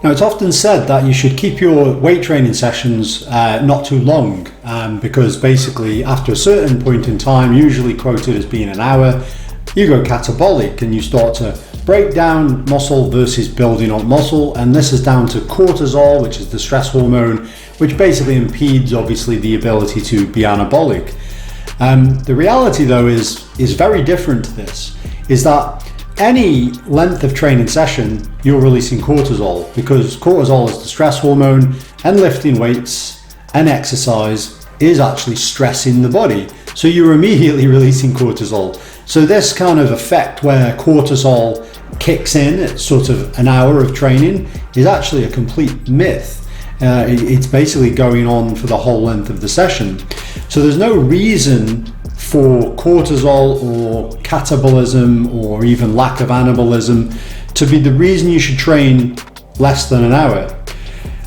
Now, it's often said that you should keep your weight training sessions not too long, because basically after a certain point in time, usually quoted as being an hour, you go catabolic and you start to break down muscle versus building up muscle, and this is down to cortisol, which is the stress hormone, which basically impedes obviously the ability to be anabolic. The reality though is very different to this, is that any length of training session you're releasing cortisol, because cortisol is the stress hormone, and lifting weights and exercise is actually stressing the body, so you're immediately releasing cortisol. So this kind of effect where cortisol kicks in at sort of an hour of training is actually a complete myth. It's basically going on for the whole length of the session. So there's no reason for cortisol or catabolism or even lack of anabolism to be the reason you should train less than an hour.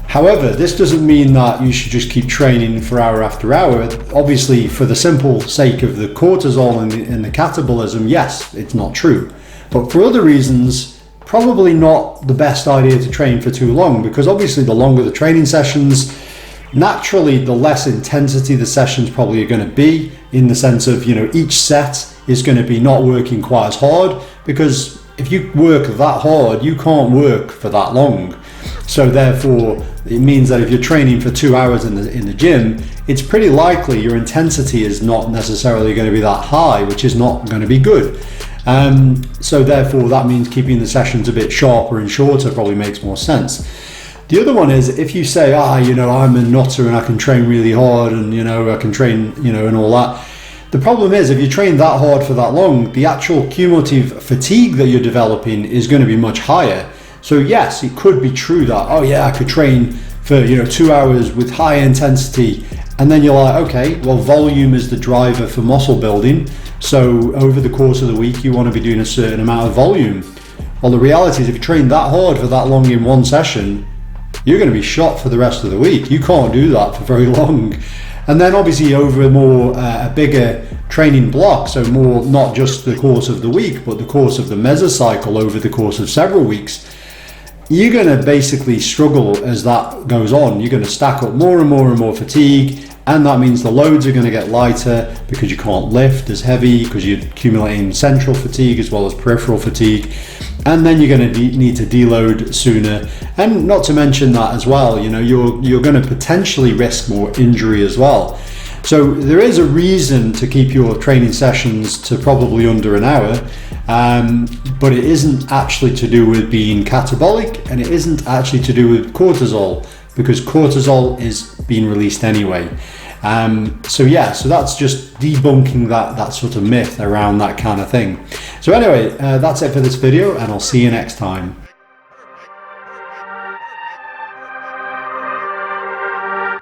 However, this doesn't mean that you should just keep training for hour after hour. Obviously, for the simple sake of the cortisol and the catabolism, yes, it's not true. But for other reasons, probably not the best idea to train for too long, because obviously the longer the training sessions, naturally the less intensity the sessions probably are going to be, in the sense of, each set is going to be not working quite as hard, because if you work that hard, you can't work for that long. So therefore, it means that if you're training for 2 hours in the gym, it's pretty likely your intensity is not necessarily going to be that high, which is not going to be good. So therefore, that means keeping the sessions a bit sharper and shorter probably makes more sense. The other one is, if you say, I'm a nutter and I can train really hard and, I can train, and all that. The problem is, if you train that hard for that long, the actual cumulative fatigue that you're developing is going to be much higher. So yes, it could be true that, I could train for 2 hours with high intensity, and then you're like, okay, well, volume is the driver for muscle building, so over the course of the week you want to be doing a certain amount of volume. Well, the reality is, if you train that hard for that long in one session, you're going to be shot for the rest of the week. You can't do that for very long. And then obviously over a bigger training block, so more not just the course of the week, but the course of the mesocycle over the course of several weeks, you're going to basically struggle as that goes on. You're going to stack up more and more and more fatigue, and that means the loads are going to get lighter because you can't lift as heavy, because you're accumulating central fatigue as well as peripheral fatigue, and then you're going to need to deload sooner. And not to mention that as well, you're going to potentially risk more injury as well. So there is a reason to keep your training sessions to probably under an hour, but it isn't actually to do with being catabolic, and it isn't actually to do with cortisol, because cortisol is being released anyway. So that's just debunking that sort of myth around that kind of thing. So anyway, that's it for this video, and I'll see you next time.